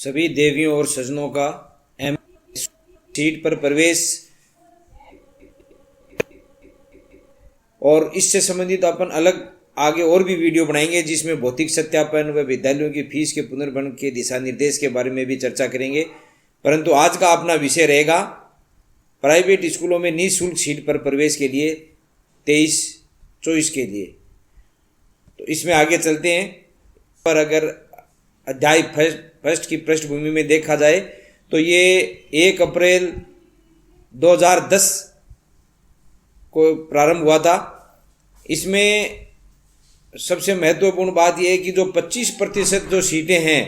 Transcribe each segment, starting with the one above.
सभी देवियों और सज्जनों का एम सीट पर प्रवेश और इससे संबंधित अपन अलग आगे और भी वीडियो बनाएंगे जिसमें भौतिक सत्यापन व विद्यालयों की फीस के पुनर्भरण के दिशा निर्देश के बारे में भी चर्चा करेंगे। परंतु आज का अपना विषय रहेगा प्राइवेट स्कूलों में निःशुल्क सीट पर प्रवेश के लिए 23-24 के लिए। तो इसमें आगे चलते हैं। पर अगर अध्याय फर्स्ट की पृष्ठभूमि में देखा जाए तो ये 1 अप्रैल 2010 को प्रारंभ हुआ था। इसमें सबसे महत्वपूर्ण बात यह है कि जो 25% जो सीटें हैं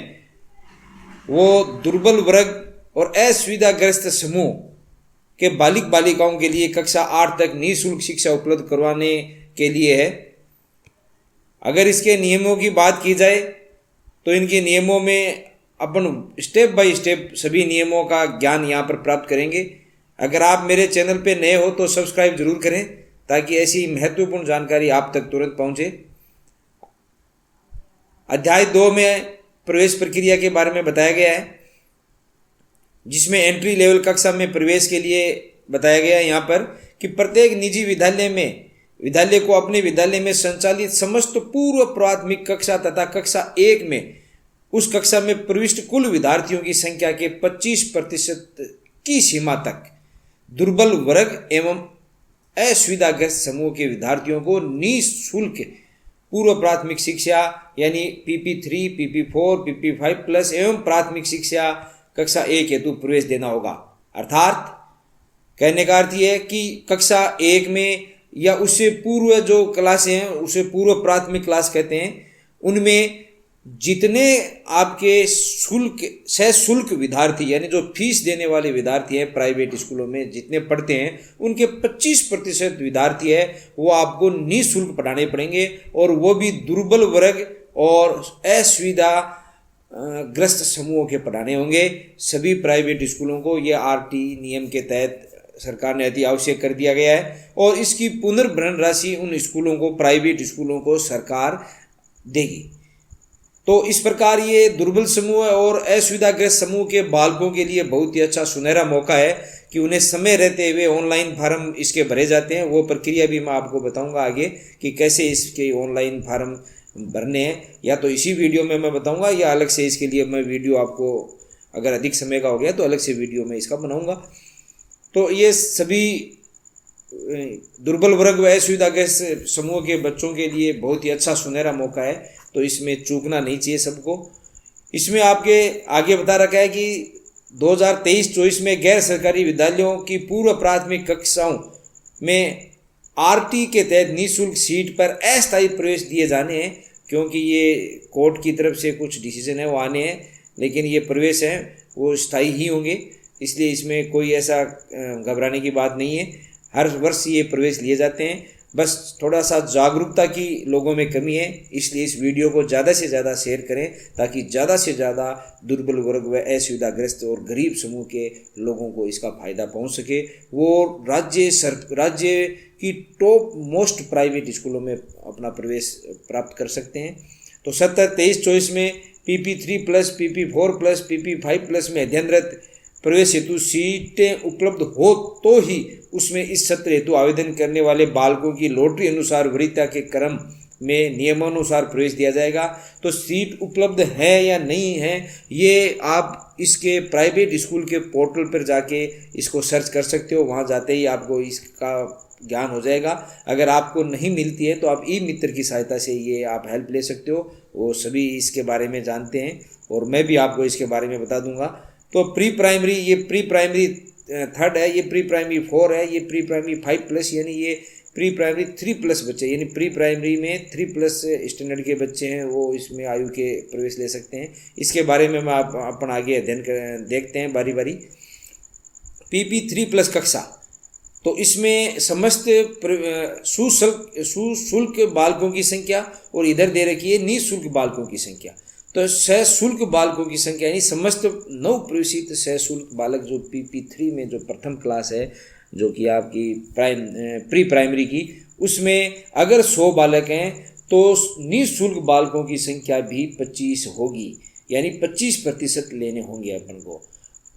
वो दुर्बल वर्ग और असुविधाग्रस्त समूह के बालिक बालिकाओं के लिए कक्षा 8 तक निःशुल्क शिक्षा उपलब्ध करवाने के लिए है। अगर इसके नियमों की बात की जाए तो इनके नियमों में अपन स्टेप बाय स्टेप सभी नियमों का ज्ञान यहाँ पर प्राप्त करेंगे। अगर आप मेरे चैनल पे नए हो तो सब्सक्राइब जरूर करें ताकि ऐसी महत्वपूर्ण जानकारी आप तक तुरंत पहुँचे। अध्याय 2 में प्रवेश प्रक्रिया के बारे में बताया गया है, जिसमें एंट्री लेवल कक्षा में प्रवेश के लिए बताया गया है यहाँ पर कि प्रत्येक निजी विद्यालय को अपने विद्यालय में संचालित समस्त पूर्व प्राथमिक कक्षा तथा कक्षा 1 में उस कक्षा में प्रविष्ट कुल विद्यार्थियों की संख्या के 25% की सीमा तक दुर्बल वर्ग एवं असुविधाग्रस्त समूह के विद्यार्थियों को निःशुल्क पूर्व प्राथमिक शिक्षा यानी PP3, PP4, PP5 प्लस एवं प्राथमिक शिक्षा कक्षा 1 हेतु प्रवेश देना होगा। अर्थात कहने का अर्थ यह है कि कक्षा 1 में या उससे पूर्व जो क्लासें हैं उसे पूर्व प्राथमिक क्लास कहते हैं, उनमें जितने आपके सशुल्क विद्यार्थी यानी जो फीस देने वाले विद्यार्थी हैं प्राइवेट स्कूलों में जितने पढ़ते हैं उनके 25% विद्यार्थी है वो आपको निःशुल्क पढ़ाने पड़ेंगे और वो भी दुर्बल वर्ग और असुविधा ग्रस्त समूहों के पढ़ाने होंगे। सभी प्राइवेट स्कूलों को ये RT नियम के तहत सरकार ने अति आवश्यक कर दिया गया है और इसकी पुनर्भरण राशि उन स्कूलों को प्राइवेट स्कूलों को सरकार देगी। तो इस प्रकार ये दुर्बल समूह और असुविधाग्रस्त समूह के बालकों के लिए बहुत ही अच्छा सुनहरा मौका है कि उन्हें समय रहते हुए ऑनलाइन फार्म इसके भरे जाते हैं। वो प्रक्रिया भी मैं आपको बताऊंगा आगे कि कैसे इसके ऑनलाइन फार्म भरने हैं, या तो इसी वीडियो में मैं बताऊंगा या अलग से इसके लिए मैं वीडियो आपको अगर अधिक समय का हो गया तो अलग से वीडियो मैं इसका बनाऊंगा। तो ये सभी दुर्बल वर्ग व असुविधाग्रस्त समूह के बच्चों के लिए बहुत ही अच्छा सुनहरा मौका है, तो इसमें चूकना नहीं चाहिए सबको। इसमें आपके आगे बता रखा है कि 2023-24 में गैर सरकारी विद्यालयों की पूर्व प्राथमिक कक्षाओं में RT के तहत निःशुल्क सीट पर अस्थायी प्रवेश दिए जाने हैं, क्योंकि ये कोर्ट की तरफ से कुछ डिसीजन है वो आने हैं, लेकिन ये प्रवेश हैं वो स्थायी ही होंगे, इसलिए इसमें कोई ऐसा घबराने की बात नहीं है। हर वर्ष ये प्रवेश लिए जाते हैं, बस थोड़ा सा जागरूकता की लोगों में कमी है, इसलिए इस वीडियो को ज़्यादा से ज़्यादा शेयर करें ताकि ज़्यादा से ज़्यादा दुर्बल वर्ग व असुविधाग्रस्त और गरीब समूह के लोगों को इसका फ़ायदा पहुंच सके। वो राज्य की टॉप मोस्ट प्राइवेट स्कूलों में अपना प्रवेश प्राप्त कर सकते हैं। तो 23-24 में PP3 plus PP4 plus PP5 plus में अध्ययनरत प्रवेश हेतु सीटें उपलब्ध हो तो ही उसमें इस सत्र हेतु आवेदन करने वाले बालकों की लॉटरी अनुसार वरीयता के क्रम में नियमानुसार प्रवेश दिया जाएगा। तो सीट उपलब्ध है या नहीं है ये आप इसके प्राइवेट स्कूल के पोर्टल पर जाके इसको सर्च कर सकते हो, वहाँ जाते ही आपको इसका ज्ञान हो जाएगा। अगर आपको नहीं मिलती है तो आप ई मित्र की सहायता से ये आप हेल्प ले सकते हो, वो सभी इसके बारे में जानते हैं और मैं भी आपको इसके बारे में बता दूंगा। तो प्री प्राइमरी, ये प्री प्राइमरी 3rd है, ये प्री प्राइमरी 4 है, ये प्री प्राइमरी 5 प्लस यानी ये प्री प्राइमरी 3 प्लस बच्चे यानी प्री प्राइमरी में 3 प्लस स्टैंडर्ड के बच्चे हैं वो इसमें आयु के प्रवेश ले सकते हैं। इसके बारे में मैं अपन आगे अध्ययन देखते हैं बारी बारी। PP3 प्लस कक्षा, तो इसमें समस्त सुशुल्क बालकों की संख्या और इधर दे रखी है निःशुल्क बालकों की संख्या। तो सशुल्क बालकों की संख्या यानी समस्त नव प्रवेशित सशुल्क बालक जो PP3 में जो प्रथम क्लास है जो कि आपकी प्री प्राइमरी की, उसमें अगर 100 बालक हैं तो निःशुल्क बालकों की संख्या भी 25 होगी। यानी 25% लेने होंगे अपन को।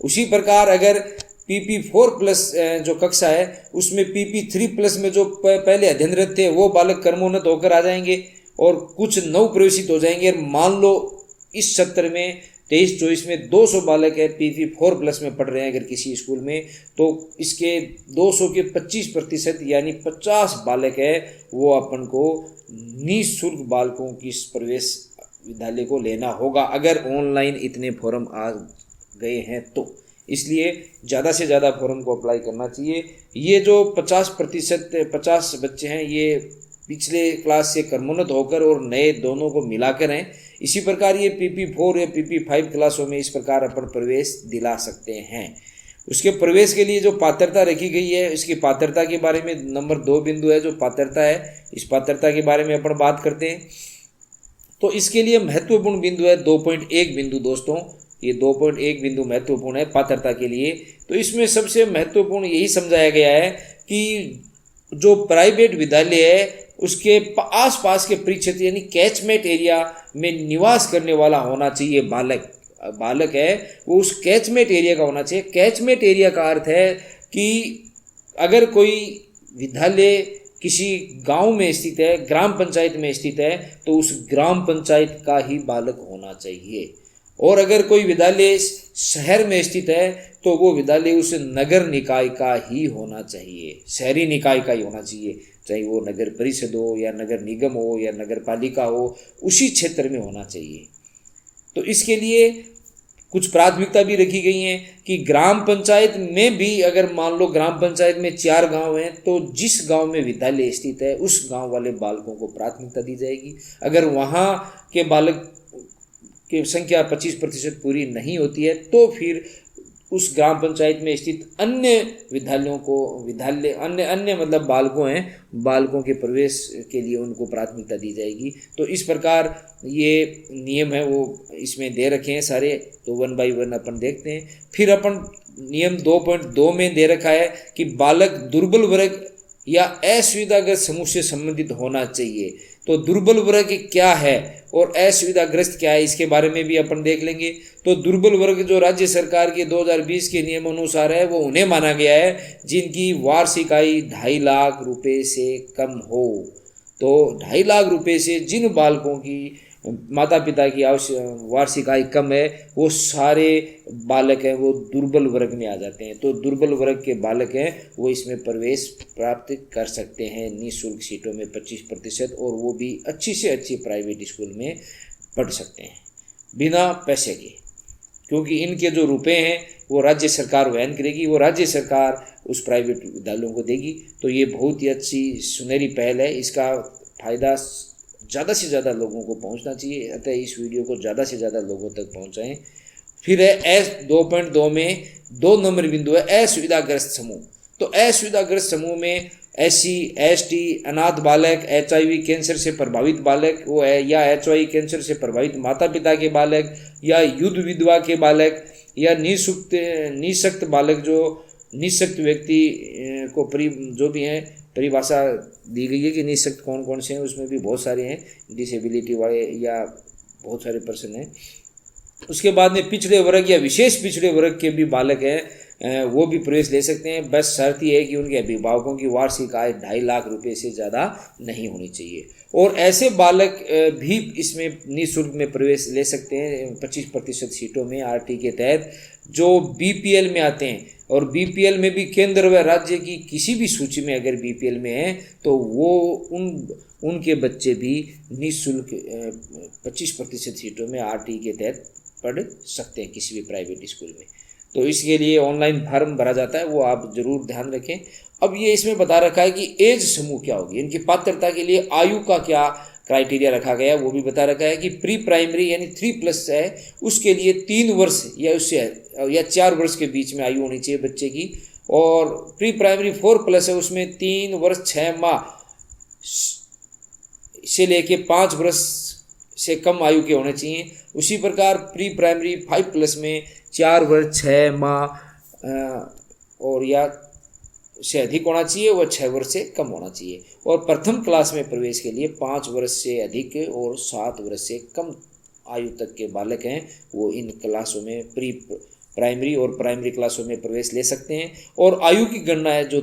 उसी प्रकार अगर PP4+ जो कक्षा है उसमें PP3+ में जो पहले अध्ययनरत थे वो बालक क्रमोन्नत होकर आ जाएंगे और कुछ नव प्रवेशित हो जाएंगे। मान लो इस सत्र में 23-24 में 200 बालक है PP4+ में पढ़ रहे हैं अगर किसी स्कूल में, तो इसके 200 के 25% यानी 50 बालक है वो अपन को निःशुल्क बालकों की प्रवेश विद्यालय को लेना होगा अगर ऑनलाइन इतने फॉर्म आ गए हैं तो। इसलिए ज़्यादा से ज़्यादा फॉर्म को अप्लाई करना चाहिए। ये जो 50 बच्चे हैं ये पिछले क्लास से क्रमोन्नत होकर और नए दोनों को मिलाकर हैं। इसी प्रकार ये PP4 या PP5 क्लासों में इस प्रकार अपन प्रवेश दिला सकते हैं। उसके प्रवेश के लिए जो पात्रता रखी गई है, इसकी पात्रता के बारे में नंबर 2 बिंदु है जो पात्रता है, इस पात्रता के बारे में अपन बात करते हैं। तो इसके लिए महत्वपूर्ण बिंदु है 2.1 बिंदु दोस्तों, ये 2.1 बिंदु महत्वपूर्ण है पात्रता के लिए। तो इसमें सबसे महत्वपूर्ण यही समझाया गया है कि जो प्राइवेट विद्यालय है उसके आसपास के परिक्षेत्र यानी कैचमेंट एरिया में निवास करने वाला होना चाहिए बालक है वो उस कैचमेंट एरिया का होना चाहिए। कैचमेंट एरिया का अर्थ है कि अगर कोई विद्यालय किसी गांव में स्थित है, ग्राम पंचायत में स्थित है, तो उस ग्राम पंचायत का ही बालक होना चाहिए। और अगर कोई विद्यालय शहर में स्थित है तो वो विद्यालय उस नगर निकाय का ही होना चाहिए, शहरी निकाय का ही होना चाहिए, चाहे वो नगर परिषद हो या नगर निगम हो या नगर पालिका हो, उसी क्षेत्र में होना चाहिए। तो इसके लिए कुछ प्राथमिकता भी रखी गई हैं कि ग्राम पंचायत में भी अगर मान लो ग्राम पंचायत में 4 गांव हैं तो जिस गांव में विद्यालय स्थित है उस गांव वाले बालकों को प्राथमिकता दी जाएगी। अगर वहां के बालक की संख्या 25% पूरी नहीं होती है तो फिर उस ग्राम पंचायत में स्थित अन्य विद्यालयों को अन्य मतलब बालकों के प्रवेश के लिए उनको प्राथमिकता दी जाएगी। तो इस प्रकार ये नियम है वो इसमें दे रखे हैं सारे, तो 1 बाय 1 अपन देखते हैं। फिर अपन नियम 2.2 में दे रखा है कि बालक दुर्बल वर्ग या असुविधाग्रस्त समूह से संबंधित होना चाहिए। तो दुर्बल वर्ग क्या है और असुविधाग्रस्त क्या है इसके बारे में भी अपन देख लेंगे। तो दुर्बल वर्ग जो राज्य सरकार के 2020 के नियम अनुसार है वो उन्हें माना गया है जिनकी वार्षिक आय 2.5 लाख रुपए से कम हो। तो 2.5 लाख रुपए से जिन बालकों की माता पिता की वार्षिक आय कम है वो सारे बालक हैं वो दुर्बल वर्ग में आ जाते हैं। तो दुर्बल वर्ग के बालक हैं वो इसमें प्रवेश प्राप्त कर सकते हैं निःशुल्क सीटों में 25% और वो भी अच्छी से अच्छी प्राइवेट स्कूल में पढ़ सकते हैं बिना पैसे के, क्योंकि इनके जो रुपए हैं वो राज्य सरकार वहन करेगी, वो राज्य सरकार उस प्राइवेट विद्यालयों को देगी। तो ये बहुत ही अच्छी सुनहरी पहल है, इसका फायदा ज़्यादा से ज़्यादा लोगों को पहुंचना चाहिए, अतः इस वीडियो को ज़्यादा से ज़्यादा लोगों तक पहुंचाएं। फिर है 2.2 में 2 नंबर बिंदु है असुविधाग्रस्त समूह। तो असुविधाग्रस्त समूह में SC, ST, अनाथ बालक, HIV कैंसर से प्रभावित बालक वो है, या HIV कैंसर से प्रभावित माता पिता के बालक, या युद्ध विधवा के बालक, या निःशक्त बालक जो निःशक्त व्यक्ति को जो भी हैं परिभाषा दी गई है कि निःशक्त कौन कौन से हैं, उसमें भी बहुत सारे हैं, डिसेबिलिटी वाले या बहुत सारे पर्सन हैं। उसके बाद में पिछड़े वर्ग या विशेष पिछड़े वर्ग के भी बालक हैं वो भी प्रवेश ले सकते हैं, बस शर्त यह है कि उनके अभिभावकों की वार्षिक आय 2.5 लाख रुपए से ज़्यादा नहीं होनी चाहिए। और ऐसे बालक भी इसमें निःशुल्क में प्रवेश ले सकते हैं 25% सीटों में RT के तहत जो BPL में आते हैं। और BPL में भी केंद्र व राज्य की किसी भी सूची में अगर BPL में है तो वो उनके बच्चे भी निःशुल्क 25% सीटों में RT के तहत पढ़ सकते हैं किसी भी प्राइवेट स्कूल में। तो इसके लिए ऑनलाइन फॉर्म भरा जाता है, वो आप जरूर ध्यान रखें। अब ये इसमें बता रखा है कि एज समूह क्या होगी, इनकी पात्रता के लिए आयु का क्या क्राइटेरिया रखा गया है वो भी बता रखा है कि प्री प्राइमरी यानी 3+ है उसके लिए 3 वर्ष या उससे या 4 वर्ष के बीच में आयु होनी चाहिए बच्चे की। और प्री प्राइमरी 4+ है उसमें 3 वर्ष 6 माह से लेके 5 वर्ष से कम आयु के होने चाहिए। उसी प्रकार प्री प्राइमरी 5+ में 4 वर्ष 6 माह और या से अधिक होना चाहिए, वह 6 वर्ष से कम होना चाहिए। और प्रथम क्लास में प्रवेश के लिए 5 वर्ष से अधिक और 7 वर्ष से कम आयु तक के बालक हैं वो इन क्लासों में प्री प्राइमरी और प्राइमरी क्लासों में प्रवेश ले सकते हैं। और आयु की गणना है जो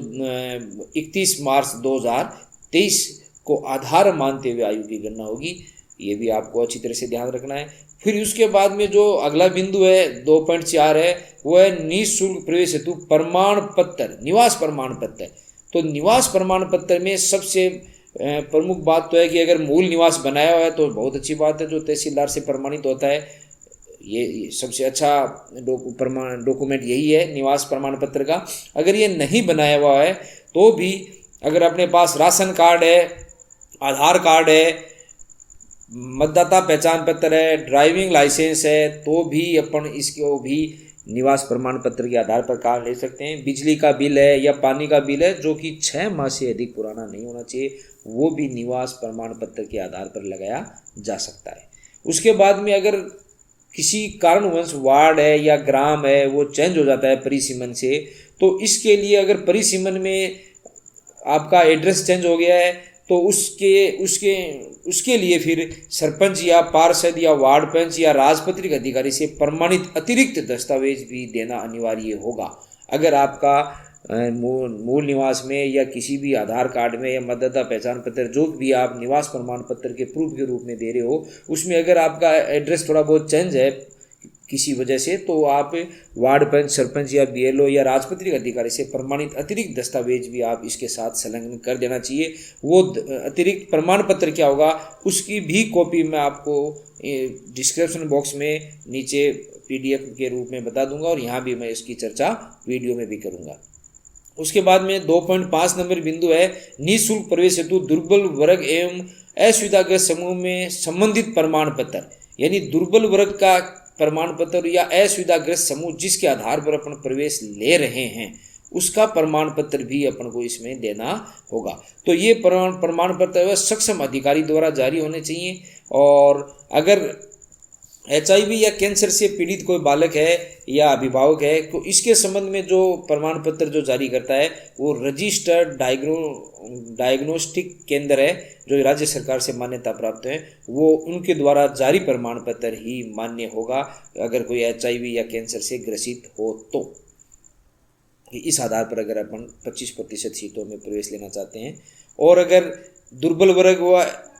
31 मार्च 2023 को आधार मानते हुए आयु की गणना होगी, ये भी आपको अच्छी तरह से ध्यान रखना है। फिर उसके बाद में जो अगला बिंदु है 2.4 है वो है निःशुल्क प्रवेश हेतु प्रमाण पत्र, निवास प्रमाण पत्र। तो निवास प्रमाण पत्र में सबसे प्रमुख बात तो है कि अगर मूल निवास बनाया हुआ है तो बहुत अच्छी बात है, जो तहसीलदार से प्रमाणित होता है। ये सबसे अच्छा डॉक्यूमेंट यही है निवास प्रमाण पत्र का। अगर ये नहीं बनाया हुआ है तो भी अगर अपने पास राशन कार्ड है, आधार कार्ड है, मतदाता पहचान पत्र है, ड्राइविंग लाइसेंस है, तो भी अपन इसको भी निवास प्रमाण पत्र के आधार पर कार्ड ले सकते हैं। बिजली का बिल है या पानी का बिल है जो कि 6 माह से अधिक पुराना नहीं होना चाहिए, वो भी निवास प्रमाण पत्र के आधार पर लगाया जा सकता है। उसके बाद में अगर किसी कारणवश वार्ड है या ग्राम है वो चेंज हो जाता है परिसीमन से, तो इसके लिए अगर परिसीमन में आपका एड्रेस चेंज हो गया है तो उसके लिए फिर सरपंच या पार्षद या वार्ड पंच या राजपत्रित अधिकारी से प्रमाणित अतिरिक्त दस्तावेज भी देना अनिवार्य होगा। अगर आपका मूल निवास में या किसी भी आधार कार्ड में या मतदाता पहचान पत्र जो भी आप निवास प्रमाण पत्र के प्रूफ के रूप में दे रहे हो, उसमें अगर आपका एड्रेस थोड़ा बहुत चेंज है किसी वजह से, तो आप वार्ड पंच, सरपंच या बीएलओ या राजपत्रित अधिकारी से प्रमाणित अतिरिक्त दस्तावेज भी आप इसके साथ संलग्न कर देना चाहिए। वो अतिरिक्त प्रमाण पत्र क्या होगा उसकी भी कॉपी मैं आपको डिस्क्रिप्शन बॉक्स में नीचे PDF के रूप में बता दूंगा और यहाँ भी मैं इसकी चर्चा वीडियो में भी करूँगा। उसके बाद में 2.5 नंबर बिंदु है निःशुल्क प्रवेश हेतु दुर्बल वर्ग एवं असुविधाग्रस्त समूह में संबंधित प्रमाण पत्र, यानी दुर्बल वर्ग का प्रमाण पत्र या असुविधाग्रस्त समूह जिसके आधार पर अपन प्रवेश ले रहे हैं उसका प्रमाण पत्र भी अपन को इसमें देना होगा। तो ये प्रमाण पत्र सक्षम अधिकारी द्वारा जारी होने चाहिए। और अगर HIV या कैंसर से पीड़ित कोई बालक है या अभिभावक है तो इसके संबंध में जो प्रमाण पत्र जो जारी करता है वो रजिस्टर्ड डायग्नोस्टिक केंद्र है जो राज्य सरकार से मान्यता प्राप्त है, वो उनके द्वारा जारी प्रमाण पत्र ही मान्य होगा अगर कोई HIV या कैंसर से ग्रसित हो तो। इस आधार पर अगर अपन 25% सीटों में प्रवेश लेना चाहते हैं, और अगर दुर्बल वर्ग व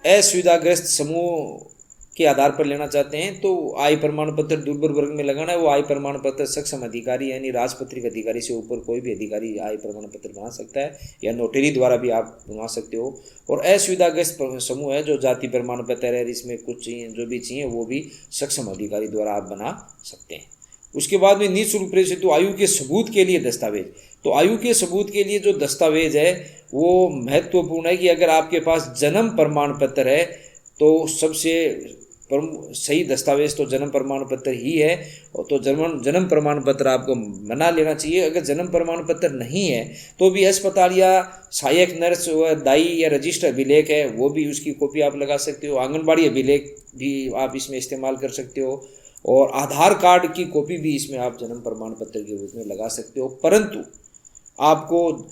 असुविधाग्रस्त समूह के आधार पर लेना चाहते हैं तो आय प्रमाण पत्र दुर्बल वर्ग में लगाना है। वो आय प्रमाण पत्र सक्षम अधिकारी यानी राजपत्रित अधिकारी से ऊपर कोई भी अधिकारी आय प्रमाण पत्र बना सकता है या नोटरी द्वारा भी आप बना सकते हो। और असुविधाग्रस्त समूह है जो जाति प्रमाण पत्र है, इसमें कुछ चाहिए जो भी चाहिए वो भी सक्षम अधिकारी द्वारा आप बना सकते हैं। उसके बाद में निःशुल्क प्रवेश हेतु आयु के सबूत के लिए दस्तावेज। तो आयु के सबूत के लिए जो दस्तावेज है वो महत्वपूर्ण है कि अगर आपके पास जन्म प्रमाण पत्र है तो सबसे सही दस्तावेज तो जन्म प्रमाण पत्र ही है, और तो जन्म प्रमाण पत्र आपको बना लेना चाहिए। अगर जन्म प्रमाण पत्र नहीं है तो भी अस्पताल या सहायक नर्स व दाई या रजिस्टर अभिलेख है वो भी उसकी कॉपी आप लगा सकते हो। आंगनबाड़ी अभिलेख भी आप इसमें इस्तेमाल कर सकते हो, और आधार कार्ड की कॉपी भी इसमें आप जन्म प्रमाण पत्र के रूप में लगा सकते हो। परंतु आपको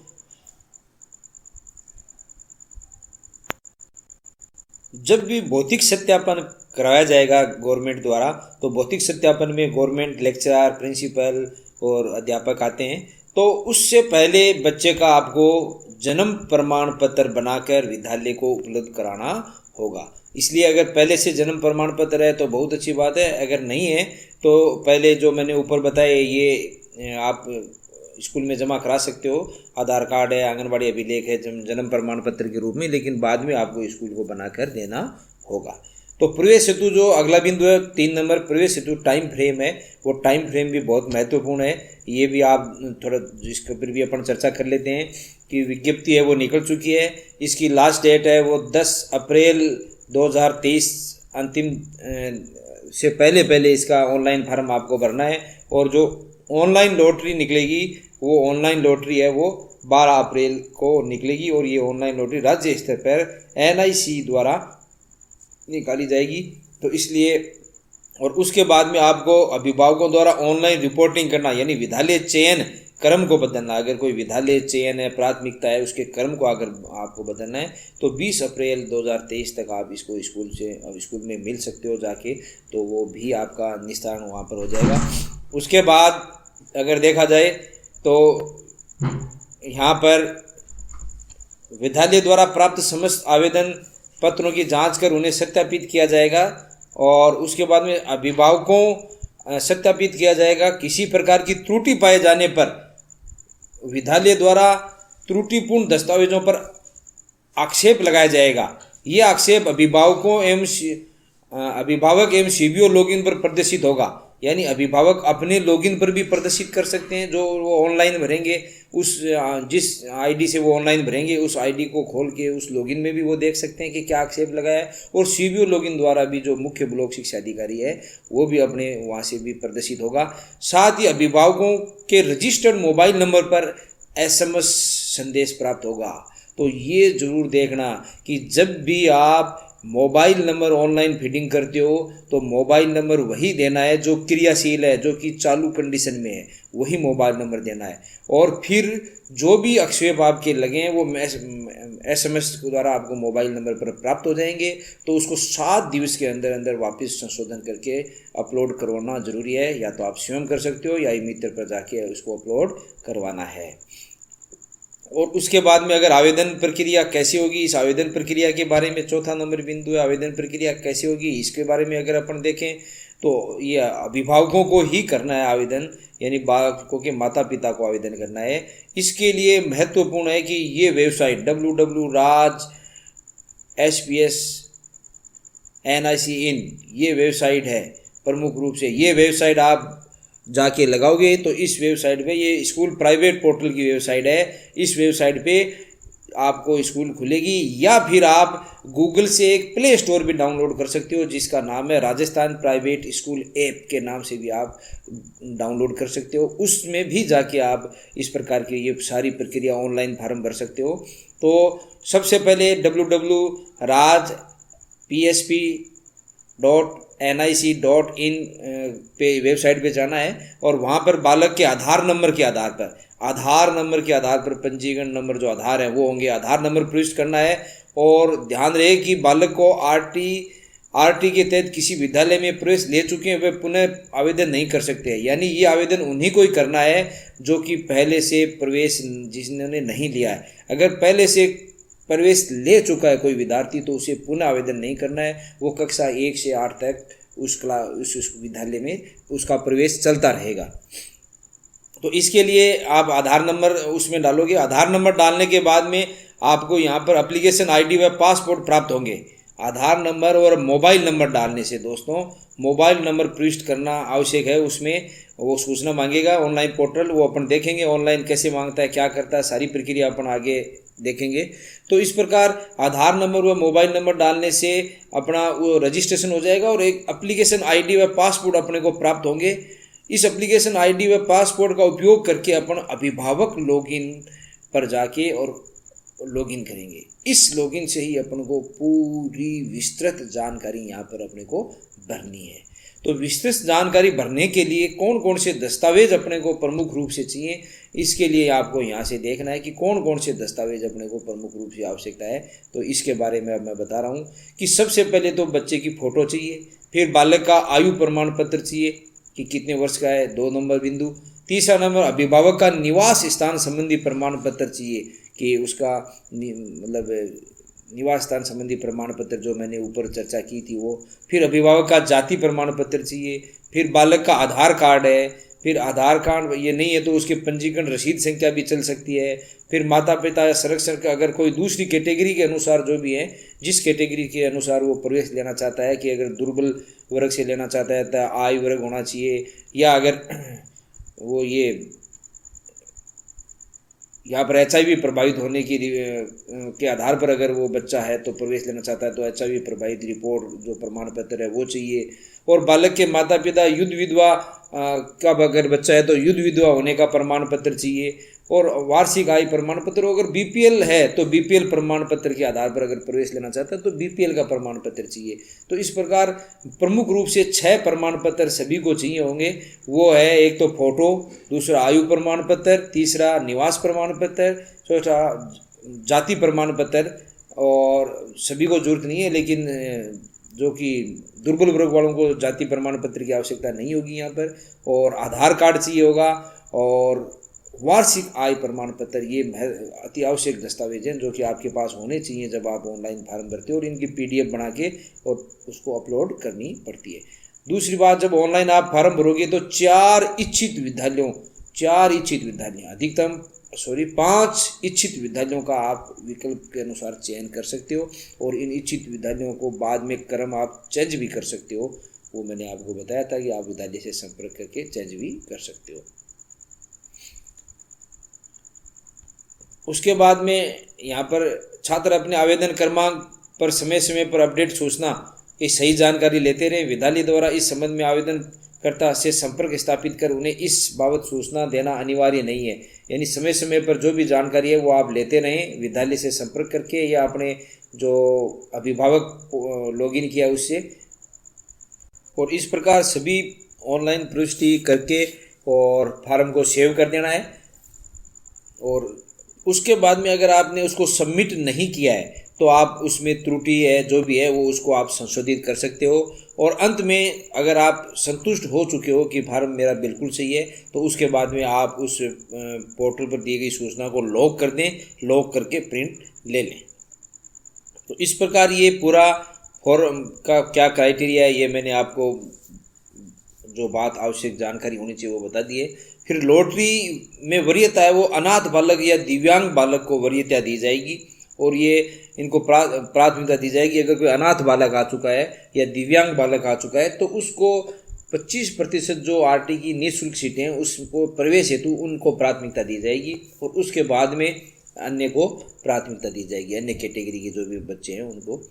जब भी भौतिक सत्यापन कराया जाएगा गवर्नमेंट द्वारा, तो भौतिक सत्यापन में गवर्नमेंट लेक्चरर, प्रिंसिपल और अध्यापक आते हैं, तो उससे पहले बच्चे का आपको जन्म प्रमाण पत्र बनाकर विद्यालय को उपलब्ध कराना होगा। इसलिए अगर पहले से जन्म प्रमाण पत्र है तो बहुत अच्छी बात है, अगर नहीं है तो पहले जो मैंने ऊपर बताए ये आप स्कूल में जमा करा सकते हो। आधार कार्ड है, आंगनबाड़ी अभिलेख है जन्म प्रमाण पत्र के रूप में, लेकिन बाद में आपको स्कूल को बनाकर देना होगा। तो प्रवेश हेतु जो अगला बिंदु है 3 नंबर, प्रवेश हेतु टाइम फ्रेम है, वो टाइम फ्रेम भी बहुत महत्वपूर्ण है। ये भी आप थोड़ा इसके ऊपर भी अपन चर्चा कर लेते हैं कि विज्ञप्ति है वो निकल चुकी है, इसकी लास्ट डेट है वो 10 अप्रैल 2023, अंतिम से पहले इसका ऑनलाइन फॉर्म आपको भरना है। और जो ऑनलाइन लॉटरी निकलेगी वो ऑनलाइन लॉटरी है वो 12 अप्रैल को निकलेगी, और ये ऑनलाइन लॉटरी राज्य स्तर पर NIC द्वारा निकाली जाएगी। तो इसलिए और उसके बाद में आपको अभिभावकों द्वारा ऑनलाइन रिपोर्टिंग करना यानी विद्यालय चयन क्रम को बदलना, अगर कोई विद्यालय चयन है, प्राथमिकता है, उसके क्रम को अगर आपको बदलना है तो 20 अप्रैल 2023 तक आप इसको स्कूल में मिल सकते हो जाके, तो वो भी आपका निस्तारण वहाँ पर हो जाएगा। उसके बाद अगर देखा जाए तो यहाँ पर विद्यालय द्वारा प्राप्त समस्त आवेदन पत्रों की जांच कर उन्हें सत्यापित किया जाएगा और उसके बाद में अभिभावकों सत्यापित किया जाएगा। किसी प्रकार की त्रुटि पाए जाने पर विद्यालय द्वारा त्रुटिपूर्ण दस्तावेजों पर आक्षेप लगाया जाएगा। ये आक्षेप अभिभावक एवं सीबीओ लॉगिन पर प्रदर्शित होगा, यानी अभिभावक अपने लॉगिन पर भी प्रदर्शित कर सकते हैं। जो वो ऑनलाइन भरेंगे, उस जिस आईडी से वो ऑनलाइन भरेंगे उस आईडी को खोल के उस लॉगिन में भी वो देख सकते हैं कि क्या आक्षेप लगाया है। और सीबीओ लॉगिन द्वारा भी जो मुख्य ब्लॉक शिक्षा अधिकारी है वो भी अपने वहाँ से भी प्रदर्शित होगा। साथ ही अभिभावकों के रजिस्टर्ड मोबाइल नंबर पर SMS संदेश प्राप्त होगा। तो ये जरूर देखना कि जब भी आप मोबाइल नंबर ऑनलाइन फीडिंग करते हो तो मोबाइल नंबर वही देना है जो क्रियाशील है, जो कि चालू कंडीशन में है, वही मोबाइल नंबर देना है। और फिर जो भी आक्षेप आपके लगे हैं वो SMS द्वारा आपको मोबाइल नंबर पर प्राप्त हो जाएंगे। तो उसको 7 दिवस के अंदर अंदर वापस संशोधन करके अपलोड करवाना जरूरी है। या तो आप स्वयं कर सकते हो या मित्र पर जाके उसको अपलोड करवाना है। और उसके बाद में अगर आवेदन प्रक्रिया कैसी होगी, इस आवेदन प्रक्रिया के बारे में चौथा नंबर बिंदु है, आवेदन प्रक्रिया कैसी होगी इसके बारे में अगर अपन देखें तो ये अभिभावकों को ही करना है आवेदन, यानी बालकों के माता पिता को आवेदन करना है। इसके लिए महत्वपूर्ण है कि ये वेबसाइट www.raj-sps-nic-in ये वेबसाइट है। प्रमुख रूप से ये वेबसाइट आप जाके लगाओगे तो इस वेबसाइट पे, ये स्कूल प्राइवेट पोर्टल की वेबसाइट है, इस वेबसाइट पे आपको स्कूल खुलेगी। या फिर आप गूगल से एक प्ले स्टोर भी डाउनलोड कर सकते हो जिसका नाम है राजस्थान प्राइवेट स्कूल ऐप के नाम से भी आप डाउनलोड कर सकते हो। उसमें भी जाके आप इस प्रकार की ये सारी प्रक्रिया ऑनलाइन फॉर्म भर सकते हो। तो सबसे पहले www.rajpsp.nic.in पे वेबसाइट पे जाना है और वहाँ पर बालक के आधार नंबर के आधार पर पंजीकरण नंबर जो आधार है वो होंगे, आधार नंबर प्रविष्ट करना है। और ध्यान रहे कि बालक को आरटी के तहत किसी विद्यालय में प्रवेश ले चुके हैं वे पुनः आवेदन नहीं कर सकते हैं। यानी ये आवेदन उन्हीं को ही करना है जो कि पहले से प्रवेश जिन्होंने नहीं लिया है। अगर पहले से प्रवेश ले चुका है कोई विद्यार्थी तो उसे पुनः आवेदन नहीं करना है। वो कक्षा 1 से 8 तक उस विद्यालय में उसका प्रवेश चलता रहेगा। तो इसके लिए आप आधार नंबर उसमें डालोगे। आधार नंबर डालने के बाद में आपको यहाँ पर एप्लीकेशन आईडी व पासपोर्ट प्राप्त होंगे। आधार नंबर और मोबाइल नंबर डालने से दोस्तों मोबाइल नंबर प्रविष्ट करना आवश्यक है। उसमें वो सूचना मांगेगा ऑनलाइन पोर्टल, वो अपन देखेंगे ऑनलाइन कैसे मांगता है, क्या करता है, सारी प्रक्रिया अपन आगे देखेंगे। तो इस प्रकार आधार नंबर व मोबाइल नंबर डालने से अपना वो रजिस्ट्रेशन हो जाएगा और एक एप्लीकेशन आईडी व पासपोर्ट अपने को प्राप्त होंगे। इस एप्लीकेशन आईडी व पासपोर्ट का उपयोग करके अपन अभिभावक लॉगिन पर जाके और लॉगिन करेंगे। इस लॉगिन से ही अपन को पूरी विस्तृत जानकारी यहाँ पर अपने को भरनी है। तो विस्तृत जानकारी भरने के लिए कौन कौन से दस्तावेज अपने को प्रमुख रूप से चाहिए, इसके लिए आपको यहाँ से देखना है कि कौन कौन से दस्तावेज अपने को प्रमुख रूप से आवश्यकता है। तो इसके बारे में अब मैं बता रहा हूँ कि सबसे पहले तो बच्चे की फ़ोटो चाहिए, फिर बालक का आयु प्रमाण पत्र चाहिए कि कितने वर्ष का है, 2 नंबर बिंदु। तीसरा नंबर अभिभावक का निवास स्थान संबंधी प्रमाण पत्र चाहिए कि उसका मतलब निवास स्थान संबंधी प्रमाण पत्र जो मैंने ऊपर चर्चा की थी वो। फिर अभिभावक का जाति प्रमाण पत्र चाहिए, फिर बालक का आधार कार्ड है, फिर आधार कार्ड ये नहीं है तो उसके पंजीकरण रसीद संख्या भी चल सकती है। फिर माता पिता या संरक्षण का अगर कोई दूसरी कैटेगरी के अनुसार जो भी है, जिस कैटेगरी के अनुसार वो प्रवेश लेना चाहता है कि अगर दुर्बल वर्ग से लेना चाहता है तो आय वर्ग होना चाहिए, या अगर वो ये यहाँ पर HIV प्रभावित होने की के आधार पर अगर वो बच्चा है तो प्रवेश लेना चाहता है तो HIV प्रभावित रिपोर्ट जो प्रमाण पत्र है वो चाहिए। और बालक के माता पिता युद्ध विधवा का अगर बच्चा है तो युद्ध विधवा होने का प्रमाण पत्र चाहिए। और वार्षिक आय प्रमाण पत्र। अगर बीपीएल है तो बीपीएल प्रमाण पत्र के आधार पर अगर प्रवेश लेना चाहता है तो बीपीएल का प्रमाण पत्र चाहिए। तो इस प्रकार प्रमुख रूप से 6 प्रमाण पत्र सभी को चाहिए होंगे। वो है, एक तो फोटो, दूसरा आयु प्रमाण पत्र, तीसरा निवास प्रमाण पत्र, चौथा जाति प्रमाण पत्र। और सभी को जरूरत नहीं है, लेकिन जो कि दुर्बल वर्ग वालों को जाति प्रमाण पत्र की आवश्यकता नहीं होगी यहाँ पर। और आधार कार्ड चाहिए होगा और वार्षिक आय प्रमाण पत्र। ये अति आवश्यक दस्तावेज हैं जो कि आपके पास होने चाहिए जब आप ऑनलाइन फार्म भरते हो, और इनकी पीडीएफ बना के और उसको अपलोड करनी पड़ती है। दूसरी बात, जब ऑनलाइन आप फार्म भरोगे तो 5 इच्छित विद्यालयों अधिकतम 5 इच्छित विद्यालयों का आप विकल्प के अनुसार चयन कर सकते हो, और इन इच्छित विद्यालयों को बाद में क्रम आप चेंज भी कर सकते हो। वो मैंने आपको बताया था कि आप विद्यालय से संपर्क करके चेंज भी कर सकते हो। उसके बाद में यहाँ पर छात्र अपने आवेदन क्रमांक पर समय समय पर अपडेट सूचना की सही जानकारी लेते रहें। विद्यालय द्वारा इस संबंध में आवेदनकर्ता से संपर्क स्थापित कर उन्हें इस बाबत सूचना देना अनिवार्य नहीं है। यानी समय समय पर जो भी जानकारी है वो आप लेते रहें विद्यालय से संपर्क करके, या अपने जो अभिभावक लॉगिन किया उससे। और इस प्रकार सभी ऑनलाइन प्रविष्टि करके और फार्म को सेव कर देना है। और उसके बाद में अगर आपने उसको सबमिट नहीं किया है तो आप उसमें त्रुटि है जो भी है वो उसको आप संशोधित कर सकते हो। और अंत में अगर आप संतुष्ट हो चुके हो कि फार्म मेरा बिल्कुल सही है तो उसके बाद में आप उस पोर्टल पर दी गई सूचना को लॉक कर दें, लॉक करके प्रिंट ले लें। तो इस प्रकार ये पूरा फॉर्म का क्या क्राइटेरिया है ये मैंने आपको जो बात आवश्यक जानकारी होनी चाहिए वो बता दी है। फिर लॉटरी में वरीयता है वो अनाथ बालक या दिव्यांग बालक को वरीयता दी जाएगी, और ये इनको प्राथमिकता दी जाएगी। अगर कोई अनाथ बालक आ चुका है या दिव्यांग बालक आ चुका है तो उसको 25% जो आरटी की निःशुल्क सीटें हैं उसको प्रवेश हेतु उनको प्राथमिकता दी जाएगी, और उसके बाद में अन्य को प्राथमिकता दी जाएगी, अन्य कैटेगरी के जो भी बच्चे हैं उनको।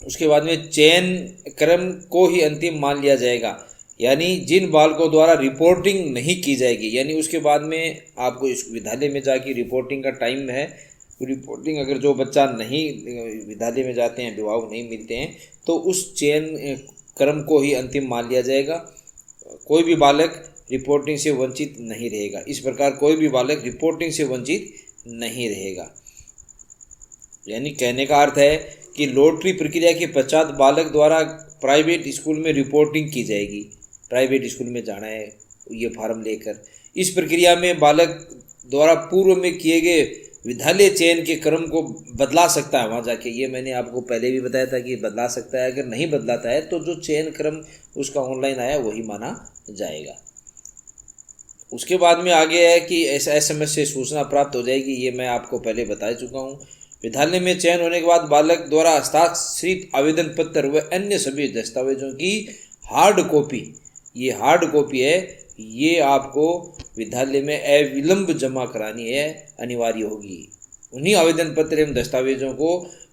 उसके बाद में चयन क्रम को ही अंतिम मान लिया जाएगा, यानी जिन बालकों द्वारा रिपोर्टिंग नहीं की जाएगी, यानी उसके बाद में आपको इस विद्यालय में जाके रिपोर्टिंग का टाइम है। रिपोर्टिंग अगर जो बच्चा नहीं विद्यालय में जाते हैं, अभिभावक नहीं मिलते हैं, तो उस चयन क्रम को ही अंतिम मान लिया जाएगा। कोई भी बालक रिपोर्टिंग से वंचित नहीं रहेगा। इस प्रकार कोई भी बालक रिपोर्टिंग से वंचित नहीं रहेगा। यानी कहने का अर्थ है कि लॉटरी प्रक्रिया के पश्चात बालक द्वारा प्राइवेट स्कूल में रिपोर्टिंग की जाएगी। प्राइवेट स्कूल में जाना है ये फार्म लेकर। इस प्रक्रिया में बालक द्वारा पूर्व में किए गए विद्यालय चयन के क्रम को बदला सकता है वहाँ जाके। ये मैंने आपको पहले भी बताया था कि बदला सकता है। अगर नहीं बदलाता है तो जो चयन क्रम उसका ऑनलाइन आया वही माना जाएगा। उसके बाद में आगे है कि SMS से सूचना प्राप्त हो जाएगी। ये मैं आपको पहले बता चुका हूँ। विद्यालय में चयन होने के बाद बालक द्वारा हस्ताक्षरित आवेदन पत्र व अन्य सभी दस्तावेजों की हार्ड कॉपी, ये हार्ड कॉपी है, ये आपको विद्यालय में अविलंब जमा करानी है, अनिवार्य होगी। उन्हीं आवेदन पत्र एवं दस्तावेजों को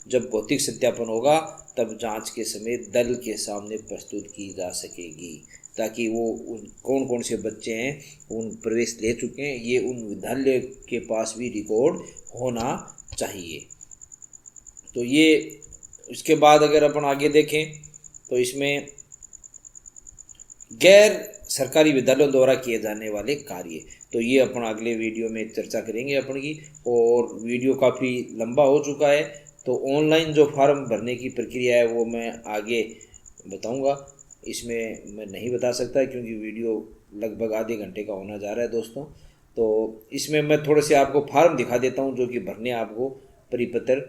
जब भौतिक सत्यापन होगा तब जांच के समय दल के सामने प्रस्तुत की जा सकेगी, ताकि वो कौन कौन से बच्चे हैं उन प्रवेश ले चुके हैं ये उन विद्यालय के पास भी रिकॉर्ड होना चाहिए। तो ये इसके बाद अगर अपन आगे देखें तो इसमें गैर सरकारी विद्यालयों द्वारा किए जाने वाले कार्य, तो ये अपन अगले वीडियो में चर्चा करेंगे अपन की। और वीडियो काफ़ी लंबा हो चुका है तो ऑनलाइन जो फॉर्म भरने की प्रक्रिया है वो मैं आगे बताऊंगा। इसमें मैं नहीं बता सकता क्योंकि वीडियो लगभग आधे घंटे का होना जा रहा है दोस्तों। तो इसमें मैं थोड़े से आपको फार्म दिखा देता हूं जो कि भरने आपको परिपत्र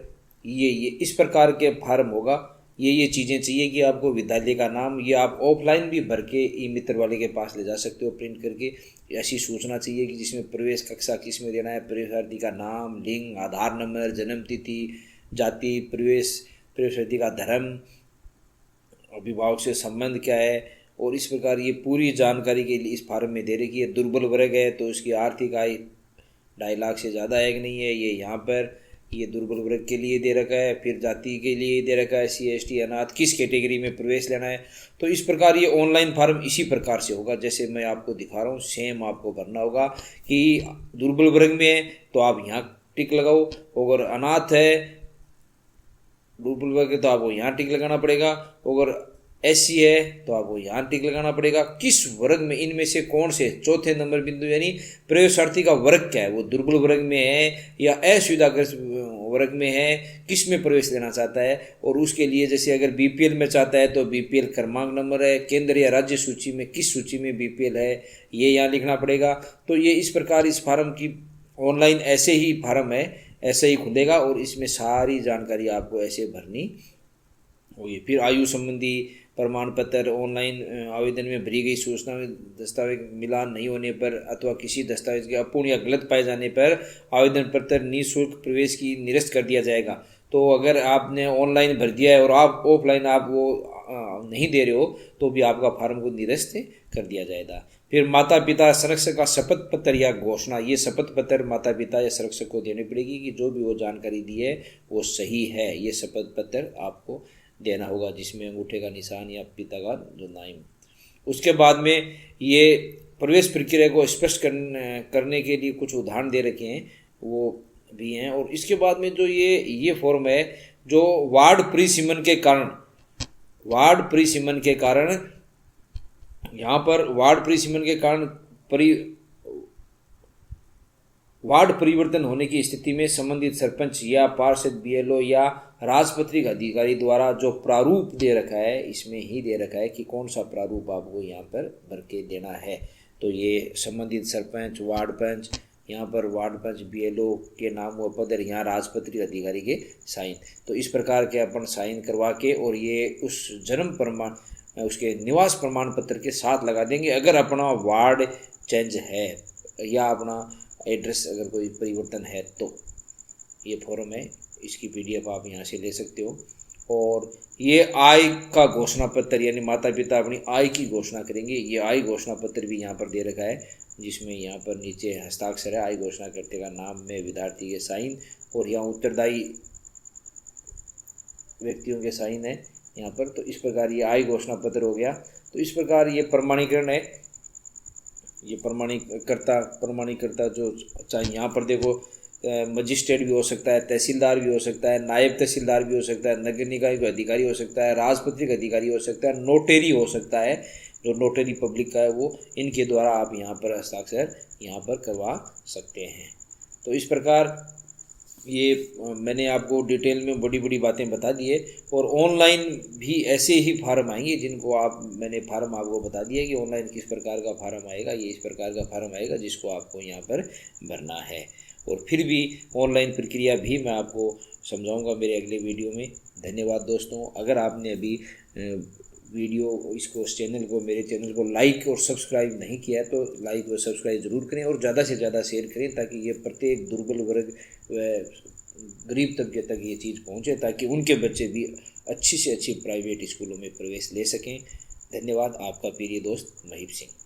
ये इस प्रकार के फार्म होगा। ये चीज़ें चाहिए कि आपको विद्यालय का नाम, ये आप ऑफलाइन भी भर के ई मित्र वाले के पास ले जा सकते हो प्रिंट करके। ऐसी सूचना चाहिए कि जिसमें प्रवेश कक्षा किस में देना है, प्रवेशार्थी का नाम, लिंग, आधार नंबर, जन्म तिथि, जाति, प्रवेशार्थी का धर्म, अभिभावक से संबंध क्या है, और इस प्रकार ये पूरी जानकारी के लिए इस फार्म में दे रखी है। दुर्बल वर्ग है तो उसकी आर्थिक आय 2.5 लाख से ज़्यादा है कि नहीं है, ये यहाँ पर ये दुर्बल वर्ग के लिए दे रखा है, फिर जाति के लिए दे रखा है, SC ST अनाथ किस कैटेगरी में प्रवेश लेना है। तो इस प्रकार ये ऑनलाइन फॉर्म इसी प्रकार से होगा जैसे मैं आपको दिखा रहा हूँ, सेम आपको भरना होगा कि दुर्बल वर्ग में है तो आप यहाँ टिक लगाओ, अगर अनाथ है दुर्बल वर्ग तो आपको यहाँ टिक लगाना पड़ेगा, अगर SC है तो आपको यहाँ टिक लगाना पड़ेगा। किस वर्ग में, इनमें से कौन से, चौथे नंबर बिंदु यानी प्रवेशार्थी का वर्ग क्या है, वो दुर्बल वर्ग में है या असुविधाग्रस्त वर्ग में है, किस में प्रवेश लेना चाहता है। और उसके लिए जैसे अगर BPL में चाहता है तो BPL क्रमांक नंबर है, केंद्र या राज्य सूची में किस सूची में BPL है ये यहाँ लिखना पड़ेगा। तो ये इस प्रकार इस फार्म की ऑनलाइन ऐसे ही फार्म है, ऐसे ही खुलेगा और इसमें सारी जानकारी आपको ऐसे भरनी होगी। फिर आयु संबंधी प्रमाण पत्र, ऑनलाइन आवेदन में भरी गई सूचना में दस्तावेज मिलान नहीं होने पर अथवा किसी दस्तावेज के अपूर्ण या गलत पाए जाने पर आवेदन पत्र निःशुल्क प्रवेश की निरस्त कर दिया जाएगा। तो अगर आपने ऑनलाइन भर दिया है और आप ऑफलाइन आप वो नहीं दे रहे हो तो भी आपका फार्म को निरस्त कर दिया जाएगा। फिर माता पिता संरक्षक का शपथ पत्र या घोषणा, ये शपथ पत्र माता पिता या संरक्षक को देनी पड़ेगी कि जो भी वो जानकारी दी है वो सही है। ये शपथ पत्र आपको देना होगा जिसमें अंगूठे का निशान या पिता का जो नाम। उसके बाद में ये प्रवेश प्रक्रिया को स्पष्ट करने के लिए कुछ उदाहरण दे रखे हैं वो भी हैं। और इसके बाद में जो ये फॉर्म है जो वार्ड परिसीमन के कारण यहाँ पर वार्ड परिसीमन के कारण वार्ड परिवर्तन होने की स्थिति में संबंधित सरपंच या पार्षद BLO या राजपत्रित अधिकारी द्वारा जो प्रारूप दे रखा है इसमें ही दे रखा है कि कौन सा प्रारूप आपको यहाँ पर भर के देना है। तो ये संबंधित सरपंच, वार्ड पंच, यहाँ पर वार्ड पंच BLO के नाम व पद, यहाँ राजपत्रित अधिकारी के साइन। तो इस प्रकार के अपन साइन करवा के और ये उस जन्म प्रमाण उसके निवास प्रमाण पत्र के साथ लगा देंगे। अगर अपना वार्ड चेंज है या अपना एड्रेस अगर कोई परिवर्तन है तो ये फॉर्म है, इसकी PDF आप यहाँ से ले सकते हो। और ये आय का घोषणा पत्र यानी माता पिता अपनी आय की घोषणा करेंगे, ये आय घोषणा पत्र भी यहाँ पर दे रखा है जिसमें यहाँ पर नीचे हस्ताक्षर है, आय घोषणा करते का नाम में विद्यार्थी के साइन और यहाँ उत्तरदायी व्यक्तियों के साइन है यहाँ पर। तो इस प्रकार ये आय घोषणा पत्र हो गया। तो इस प्रकार ये प्रमाणीकरण है, ये प्रमाणीकर्ता जो चाहे यहाँ पर देखो मजिस्ट्रेट भी हो सकता है, तहसीलदार भी हो सकता है, नायब तहसीलदार भी हो सकता है, नगर निकाय का अधिकारी हो सकता है, राजपत्रित अधिकारी हो सकता है, नोटेरी हो सकता है, जो नोटेरी पब्लिक का है वो, इनके द्वारा आप यहाँ पर हस्ताक्षर यहाँ पर करवा सकते हैं। तो इस प्रकार ये मैंने आपको डिटेल में बड़ी बड़ी बातें बता दी है। और ऑनलाइन भी ऐसे ही फार्म आएंगे जिनको मैंने फार्म आपको बता दिया कि ऑनलाइन किस प्रकार का फार्म आएगा, ये इस प्रकार का फार्म आएगा जिसको आपको यहाँ पर भरना है। और फिर भी ऑनलाइन प्रक्रिया भी मैं आपको समझाऊंगा मेरे अगले वीडियो में। धन्यवाद दोस्तों। अगर आपने अभी मेरे चैनल को लाइक और सब्सक्राइब नहीं किया तो लाइक और सब्सक्राइब ज़रूर करें और ज़्यादा से ज़्यादा शेयर करें ताकि ये प्रत्येक दुर्बल वर्ग व गरीब तबके तक ये चीज़ पहुँचे ताकि उनके बच्चे भी अच्छी से अच्छी प्राइवेट स्कूलों में प्रवेश ले सकें। धन्यवाद। आपका प्रिय दोस्त महीप सिंह।